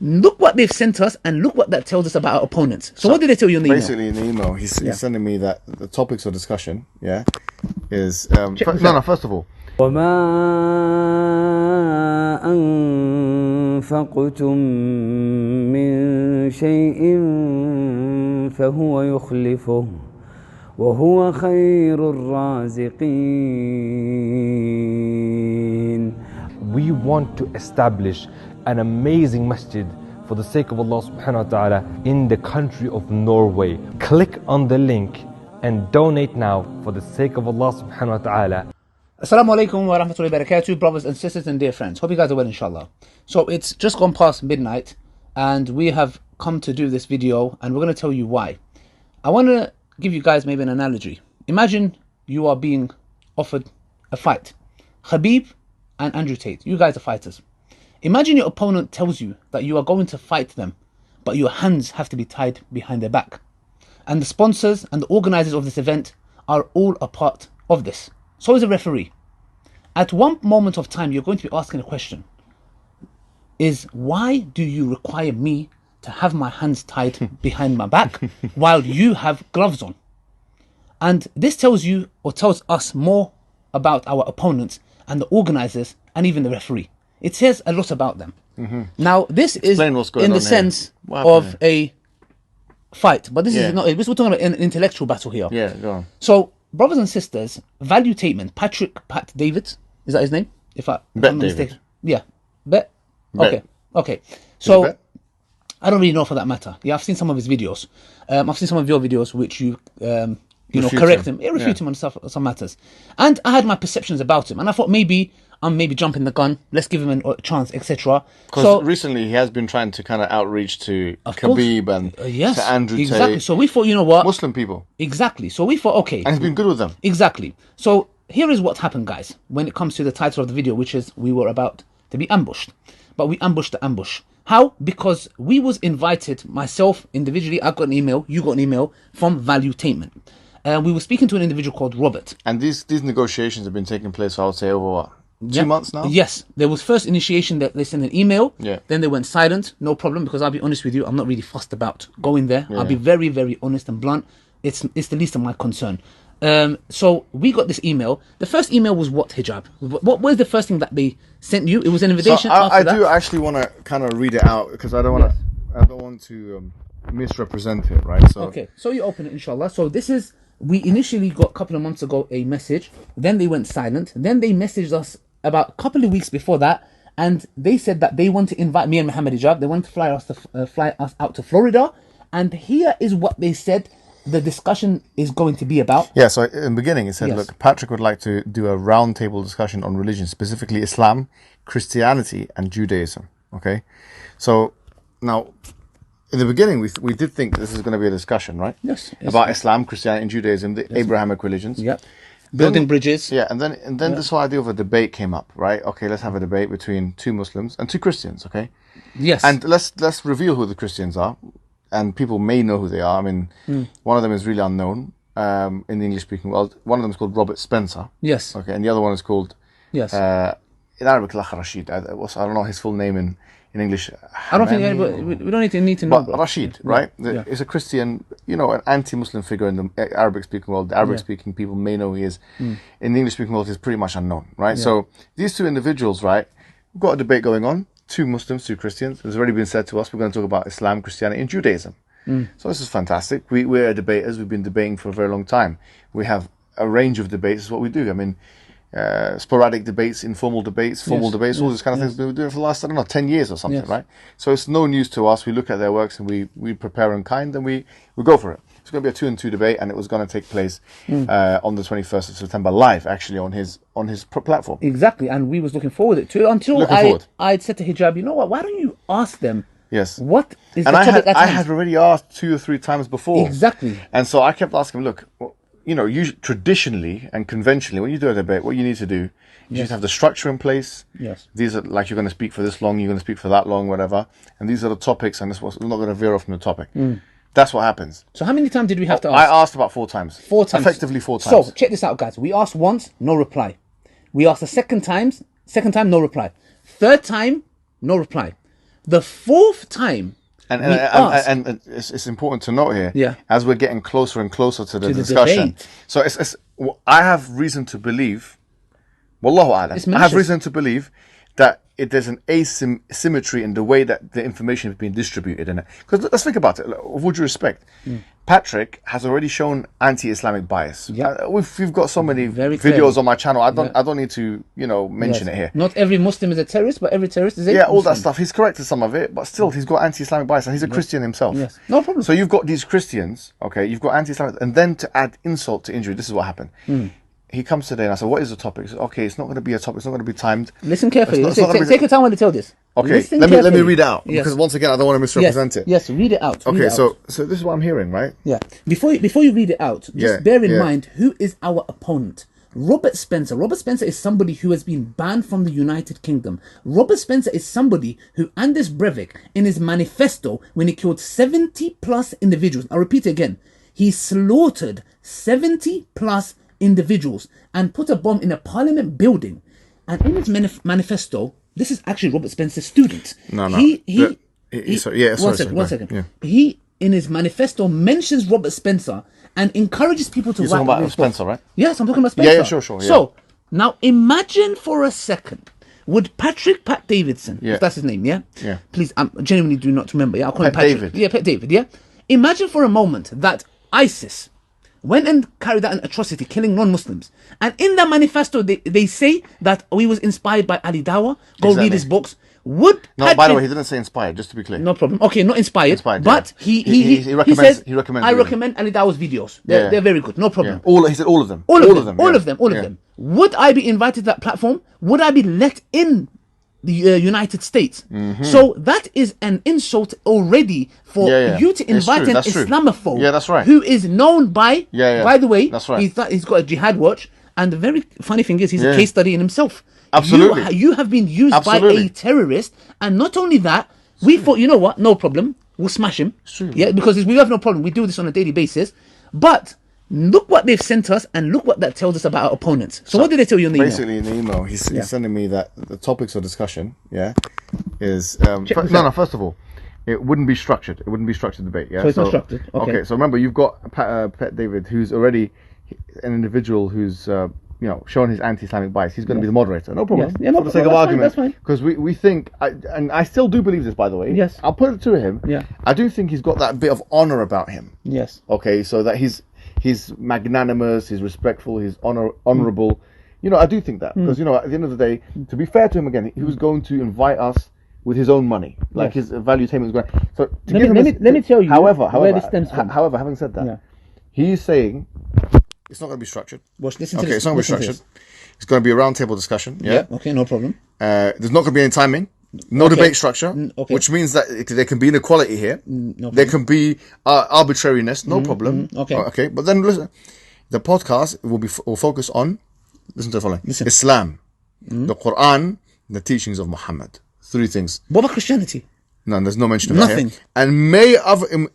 Look what they've sent us, and look what that tells us about our opponents. So what did they tell you in the email? Basically, in the email, he's sending me that the topics of discussion, is... first of all. وما أنفقتم من شيء فهو يخلفه وهو خير الرازقين. We want to establish an amazing masjid for the sake of Allah subhanahu wa ta'ala in the country of Norway. Click on the link and donate now for the sake of Allah subhanahu wa ta'ala. Assalamu alaikum wa rahmatullahi wa barakatuh, brothers and sisters and dear friends. Hope you guys are well, inshallah. So it's just gone past midnight and we have come to do this video, and we're going to tell you why. I want to give you guys maybe an analogy. Imagine you are being offered a fight. Khabib and Andrew Tate, you guys are fighters. Imagine your opponent tells you that you are going to fight them, but your hands have to be tied behind their back. And the sponsors and the organizers of this event are all a part of this. So is a referee. At one moment of time, you're going to be asking a question. Is why do you require me to have my hands tied behind my back while you have gloves on? And this tells you, or tells us, more about our opponents and the organizers and even the referee. It says a lot about them. Now, this is in the sense of a fight, but this is not. We're talking about an intellectual battle here. Yeah, go on. So, brothers and sisters, Value Tateman, Pat David, is that his name? If I'm not mistaken. Yeah, Bet. Okay. So, I don't really know for that matter. Yeah, I've seen some of his videos. I've seen some of your videos which you correct him. Refute him on some matters. And I had my perceptions about him, and I thought maybe I'm jumping the gun. Let's give him a chance, etc. Because recently he has been trying to kind of outreach to Khabib and to Andrew Tate. Exactly. So we thought, you know what? Muslim people. Exactly. So we thought, okay. And he's been good with them. Exactly. So here is what happened, guys, when it comes to the title of the video, which is we were about to be ambushed. But we ambushed the ambush. How? Because we was invited, myself individually, I got an email, you got an email from Value Tateman. We were speaking to an individual called Robert. And these negotiations have been taking place, I would say, over what? 2 months now? Yes. There was first initiation that they sent an email. Yeah. Then they went silent. No problem, because I'll be honest with you, I'm not really fussed about going there. I'll be very, very honest and blunt. It's the least of my concern. So we got this email. The first email was what, Hijab? What was the first thing that they sent you? It was an invitation. So I do actually want to kind of read it out, because I don't want to misrepresent it, right? So okay. So you open it, inshallah. So this is, we initially got a couple of months ago a message. Then they went silent. Then they messaged us about a couple of weeks before that, and they said that they want to invite me and Muhammad Hijab. They want to fly us out to Florida, and here is what they said the discussion is going to be about. Yeah, so in the beginning it said, look, Patrick would like to do a roundtable discussion on religion, specifically Islam, Christianity, and Judaism. Okay, so now in the beginning we did think this is going to be a discussion, right? Yes. About Islam, Christianity, and Judaism, the Abrahamic religions. Yeah. Building bridges. Yeah, and then this whole idea of a debate came up, right? Okay, let's have a debate between two Muslims and two Christians, okay? Yes. And let's reveal who the Christians are, and people may know who they are. I mean, one of them is really unknown in the English-speaking world. One of them is called Robert Spencer. Yes. Okay, and the other one is called in Arabic, Rashid. I don't know his full name in English. I don't think we don't need to know. But Rashid, right? Yeah. Is a Christian, an anti-Muslim figure in the Arabic-speaking world. The Arabic-speaking people may know he is. In the English-speaking world, he's pretty much unknown, right? Yeah. So these two individuals, right? We've got a debate going on. Two Muslims, two Christians. It's already been said to us, we're going to talk about Islam, Christianity, and Judaism. So this is fantastic. We're debaters. We've been debating for a very long time. We have a range of debates. Is what we do. I mean, sporadic debates, informal debates, formal debates, all these kind of things. We've been doing it for the last, 10 years or something, right? So it's no news to us. We look at their works and we prepare in kind and we go for it. It's going to be a 2-on-2 debate, and it was going to take place on the 21st of September live, actually, on his platform. Exactly, and we was looking forward to it until I'd said to Hijab, you know what, why don't you ask them what is the topic at hand? I had already asked 2 or 3 times before. Exactly. And so I kept asking him, look, usually, traditionally and conventionally, when you do a debate, what you need to do is you have the structure in place. Yes. These are like, you're going to speak for this long, you're going to speak for that long, whatever. And these are the topics, and we're not going to veer off from the topic. That's what happens. So how many times did we have to ask? I asked about 4 times. 4 times. Effectively 4 times. So check this out, guys. We asked once, no reply. We asked the second time, no reply. Third time, no reply. the fourth time. And it's important to note here, Yeah. as we're getting closer and closer to the the discussion. debate. So I have reason to believe, Wallahu a'lam, It's I have malicious. reason to believe that there's an asymmetry in the way that the information is being distributed in it. Because let's think about it, with all due respect. Patrick has already shown anti-Islamic bias. Yeah. We've got so many Very videos clearly. on my channel. I don't need to mention Yes. it here. Not every Muslim is a terrorist, but every terrorist is a Yeah, all Muslim. that stuff. He's corrected some of it, but still, he's got anti-Islamic bias, and he's a Christian himself. Yes, no problem. So you've got these Christians, okay? You've got anti-Islamic, and then to add insult to injury, this is what happened. He comes today, and I said, "What is the topic?" He said, "Okay, it's not going to be a topic. It's not going to be timed." Listen carefully. It's not gonna be- Take your time when they tell this. Okay, Listen let me carefully. read it out, Yes. because once again, I don't want to misrepresent it. Yes, read it out. Read Okay, it out. so this is what I'm hearing, right? Yeah. Before you read it out, just Yeah, bear in yeah. mind who is our opponent. Robert Spencer. Robert Spencer is somebody who has been banned from the United Kingdom. Robert Spencer is somebody who Anders Breivik, in his manifesto, when he killed 70 plus individuals, I'll repeat it again, he slaughtered 70 plus individuals and put a bomb in a parliament building. And in his manifesto, this is actually Robert Spencer's student. No. One second. Yeah. He, in his manifesto, mentions Robert Spencer and encourages people to You're write talking about this book. Spencer, right? Yes, I'm talking about Spencer. Yeah, sure, yeah. So, now imagine for a second, would Pat Davidson, Yeah. if that's his name, yeah? Yeah. Please, I genuinely do not remember, yeah? I'll call him Pat Patrick. David. Yeah, Pat David, yeah? Imagine for a moment that ISIS went and carried out an atrocity, killing non-Muslims. And in that manifesto, they say that he was inspired by Ali Dawah. Go Exactly. read his books. Would No, by the Patrick- way, he didn't say inspired, just to be clear. no problem. Okay, not inspired. Inspired, but yeah. he recommends- says, he recommends I reading. recommend Ali Dawah's videos. Yeah. They're very good. No problem. Yeah. He said all of them. All of them. Yeah. Would I be invited to that platform? Would I be let in the United States? So that is an insult already for Yeah. you to It's invite true, an that's true. Islamophobe Yeah, that's right. who is known by, Yeah. by the way, That's right. he's got a jihad watch. And the very funny thing is, he's Yeah. a case study in himself. Absolutely. You have been used by Absolutely. a terrorist. And not only that, we thought, you know what, no problem. We'll smash him. true. Yeah, because we have no problem. We do this on a daily basis. But look what they've sent us and look what that tells us about our opponents. So what did they tell you in the email? Basically, in the email, he's sending me that the topics of discussion, is... this out. First of all, it wouldn't be structured. It wouldn't be structured debate, yeah? So it's not structured, okay. So remember, you've got Pat David, who's already an individual who's... showing his anti-Islamic bias. He's going to be the moderator. No problem. Yes. Yeah, no for the sake problem. of That's fine, argument. that's fine. Because we think, and I still do believe this, by the way. Yes. I'll put it to him. Yeah. I do think he's got that bit of honor about him. Yes. Okay, so that he's magnanimous, he's respectful, he's honorable. I do think that. Because, at the end of the day, to be fair to him again, he was going to invite us with his own money. Like his valuetainment was going. So Let me tell you however, where this stems from. However, having said that, Yeah. he's saying it's not going to be structured. Listen to Okay, this. it's not going to be Listen to structured. It's going to be a roundtable discussion. Yeah. Okay, no problem. There's not going to be any timing. No Okay. debate structure. Okay. Which means that there can be inequality here. No There can be arbitrariness. No problem. okay. Okay. But then listen, the podcast will focus on, listen to the following: Listen. Islam, the Quran, the teachings of Muhammad. 3 things. What about Christianity? No, there's no mention of that Nothing. here. And may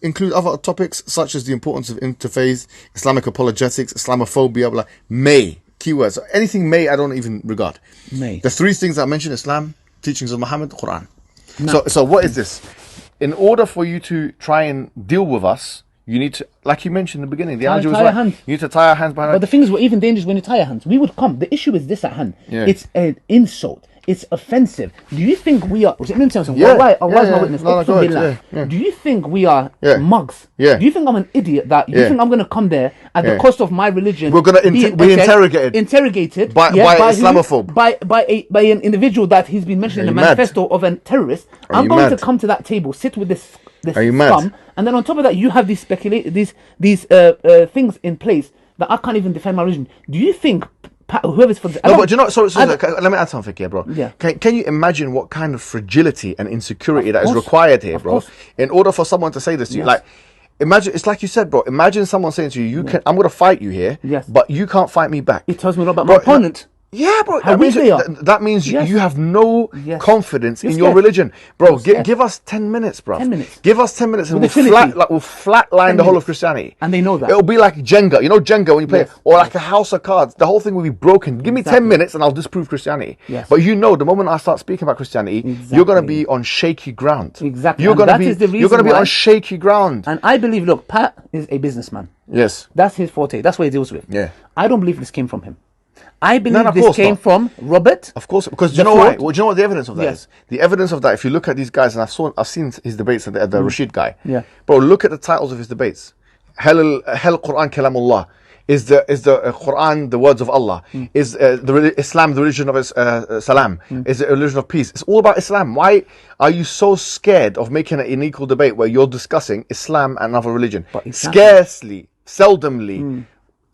include other topics such as the importance of interfaith, Islamic apologetics, Islamophobia, blah, may, keywords. Anything may, I don't even regard. May. The 3 things I mentioned: Islam, teachings of Muhammad, Quran. So what is this? In order for you to try and deal with us, you need to, like you mentioned in the beginning, the analogy was tie our right. hands. You need to tie our hands behind But the thing is, we're even dangerous when you tie your hands. We would come. The issue is this at hand. Yeah. It's an insult. It's offensive. Do you think we are... Let me tell you something. Yeah. Why Yeah, is my yeah. witness? No, go ahead. Billah. Yeah. Do you think we are Yeah. mugs? Yeah. Do you think I'm an idiot that... You Yeah. think I'm going to come there at the Yeah. cost of my religion? We're gonna be be interrogated. Interrogated. By who? Islamophobe. By an individual that he's been mentioned in the you mad? manifesto of a terrorist. Are I'm you going mad? to come to that table, sit with this Are you mad? scum, and then on top of that, you have these these things in place that I can't even defend my religion. Do you think whoever's for the... No, but do you know, let me add something here, bro. Yeah. Can you imagine what kind of fragility and insecurity that is course. required here, Of bro? course. In order for someone to say this to you, Yes. like, imagine, it's like you said, bro, imagine someone saying to you, I'm going to fight you here, Yes. but you can't fight me back. It tells me a lot about Bro, my opponent. Yeah, bro. How weak they are. That means Yes. you have no Yes. confidence You're in your scared. religion, bro. You're scared. Give us 10 minutes, bro. 10 minutes. Give us 10 minutes, and With we'll the Trinity. we'll flatline 10 the whole of minutes. Christianity. And they know that. It'll be like Jenga. You know Jenga when you play, Yes. or like a house of cards. The whole thing will be broken. Give me 10 Exactly. minutes, and I'll disprove Christianity. Yes. But you know, the moment I start speaking about Christianity, you're gonna be on shaky ground. Exactly. You're And gonna that be. is the You're gonna reason be on why- shaky ground. And I believe, look, Pat is a businessman. Yes. That's his forte. That's what he deals with. Yeah. I don't believe this came from him. I believe of this course came not. from Robert. Of course, because do The you know why? fraud? Well, do you know what the evidence of that Yes. is? The evidence of that, if you look at these guys, and I've seen his debates, the Rashid guy. Yeah. Bro, look at the titles of his debates. Hell Quran Kalamullah. Is the Quran the words of Allah? Is Islam the religion of salam? Is it a religion of peace? It's all about Islam. Why are you so scared of making an unequal debate where you're discussing Islam and another religion? exactly. Scarcely, seldomly.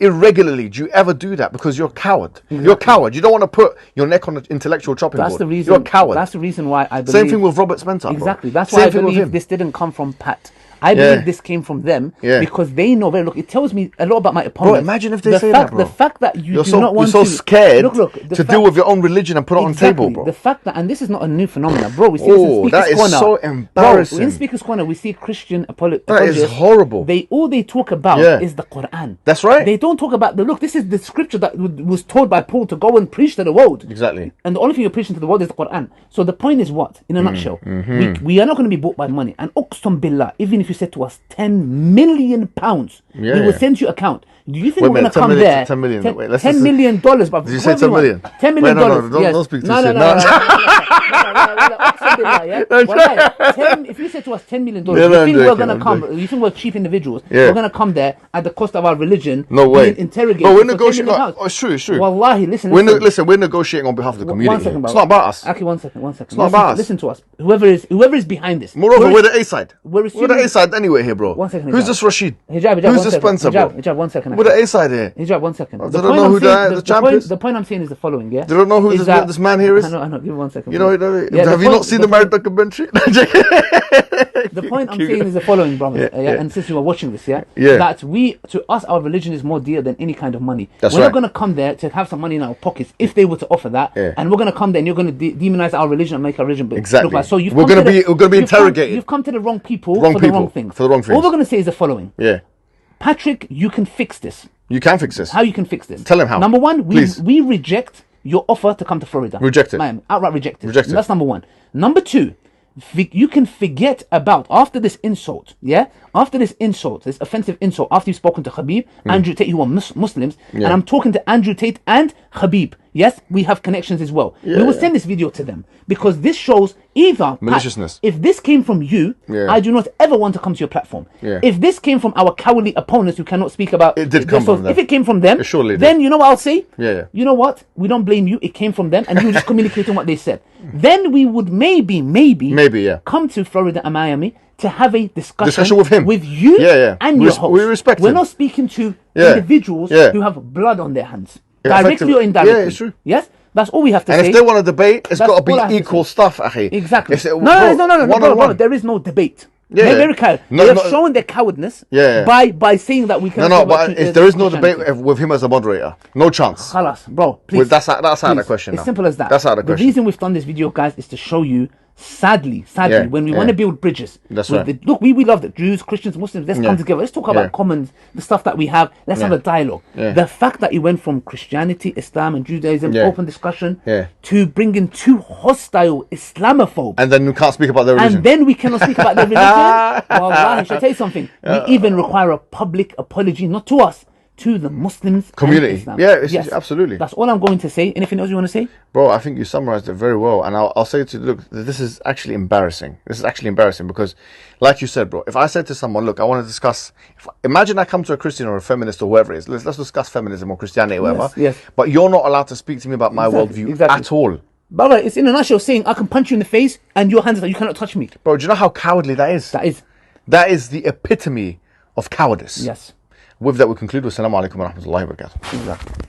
Irregularly, do you ever do that? Because you're a coward. You're a coward. You don't want to put your neck on the intellectual chopping That's board. the reason. You're a coward. That's the reason why I believe. Same thing with Robert Spencer. bro. Exactly. That's Same why I thing with believe him. this didn't come from Pat. I Yeah. believe this came from them Yeah. because they know very. Look, it tells me a lot about my opponent. imagine if they say that, bro. The fact that you You're do so not want you're so to scared look, the to fact- deal with your own religion and put it on the table, bro. The fact that, and this is not a new phenomenon, bro. We see this in Oh, Speaker's that is Corner. so Bro, embarrassing. in Speaker's Corner, we see Christian That is apologists. horrible. All they talk about Yeah. is the Quran. That's right. They don't talk about look. This is the scripture that was told by Paul to go and preach to the world. Exactly. And the only thing you're preaching to the world is the Quran. So the point is what? In a nutshell, mm-hmm. we are not going to be bought by money. And Uqsum Billah, even if you said to us 10 million pounds, Yeah, we will yeah. send you account. Do you think Wait a we're going minute, to 10 come million, there? 10 million. Wait, let's $10 just- million, but Did you say 10 million? $10 million. Wait, no, Yes. don't speak too No, soon. no, Uqsum Billah, yeah? Wallahi, if you said to us $10 million, No, you I'm think we're joking, going to I'm come? joking. You think we're cheap individuals? Yeah. We're going to come there at the cost of our religion? No way. Being interrogated. But we're for $10 negotiating. million pounds? Oh, it's true. It's true. Wallahi, listen. Listen, we're negotiating on behalf of the community. One second, bro. It's not about us. Aki, one second. It's not about us. Listen to us. Whoever is behind this. Moreover, we're the A side. we're We're the receiving- A side anyway here, bro. One second, Who's Hijab. this Rashid? Hijab, Who's one this second. Spencer, bro? Hijab, 1 second. We're the A side here. Hijab, 1 second. They don't know who the champ is? The point I'm saying is the following, yeah? They don't know who Is this man here is? I know. Give me 1 second. You know, please. Yeah, have you not seen the married documentary? The point I'm saying is the following, brothers, Yeah. and since you are watching this, Yeah. that to us, our religion is more dear than any kind of money. That's we're right. not going to come there to have some money in our pockets if they were to offer that, Yeah. and we're going to come there and you're going to demonize our religion and make our religion Exactly. look like. So We're gonna be interrogated. You've come to the wrong people Wrong for the people, wrong things. for the wrong All things. we're going to say is the following. Yeah. Patrick, you can fix this. You can fix this. How you can fix this? Tell him how. Number one, Please. we reject your offer to come to Florida. Reject it. Miami, outright reject it. Reject it. That's number one. Number two, you can forget about after this insult, yeah? After this insult, this offensive insult, after you've spoken to Khabib, Andrew Tate, who are Muslims, and I'm talking to Andrew Tate and Khabib. Yes, we have connections as well. We will send this video to them because this shows either Maliciousness. if this came from you, I do not ever want to come to your platform. Yeah. If this came from our cowardly opponents who cannot speak about It did come from them. If it came from them, It surely did. then you know what I'll say? Yeah. You know what? We don't blame you. It came from them, and you were just communicating what they said. Then we would maybe, yeah. come to Florida and Miami to have a Discussion with him. with you, Yeah. and We your res- host. we respect We're him. not speaking to Yeah. individuals Yeah. who have blood on their hands, Yeah, directly effectively. or indirectly. Yeah, it's true. Yes, that's all we have to And say. if they want to debate, it's That's got to all I have be to equal say. stuff, akhi. Exactly. If they- No, bro, bro, one-on-one. there is no debate. Yeah. They're very clear. No, they no. have shown their cowardness Yeah. by saying that we can. No, but if there is no debate with him as a moderator, no chance. Khalas, bro, please. Well, that's out of the Please. question It's now. simple as that. That's out of the question. reason we've done this video, guys, is to show you, sadly, Yeah, when we yeah. want to build bridges. That's with right. look, we love that Jews, Christians, Muslims, let's come together. Let's talk about Yeah. commons, the stuff that we have. Let's have a dialogue. Yeah. The fact that it went from Christianity, Islam, and Judaism, Yeah. open discussion, Yeah. to bringing two hostile Islamophobes. And then you can't speak about their religion. And then we cannot speak about their religion. Wallahi, should I tell you something? We even require a public apology, not to us, to the Muslims and Community. Islam. Yeah, absolutely. That's all I'm going to say. Anything else you want to say? Bro, I think you summarized it very well. And I'll say to you, look, this is actually embarrassing. This is actually embarrassing because, like you said, bro, if I said to someone, look, I want to discuss, imagine I come to a Christian or a feminist or whoever it is, let's discuss feminism or Christianity or whatever. Yes. But you're not allowed to speak to me about my worldview at all. Brother, it's in a nutshell saying I can punch you in the face and your hands are you cannot touch me. Bro, do you know how cowardly that is? That is the epitome of cowardice. Yes. With that, we conclude with Assalamu alaikum wa rahmatullahi wa barakatuh. Exactly.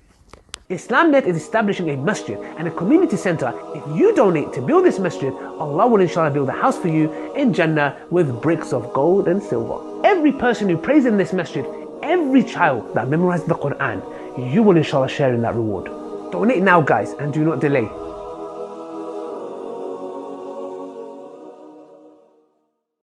IslamNet is establishing a masjid and a community center. If you donate to build this masjid, Allah will inshallah build a house for you in Jannah with bricks of gold and silver. Every person who prays in this masjid, every child that memorizes the Quran, you will inshallah share in that reward. Donate now, guys, and do not delay.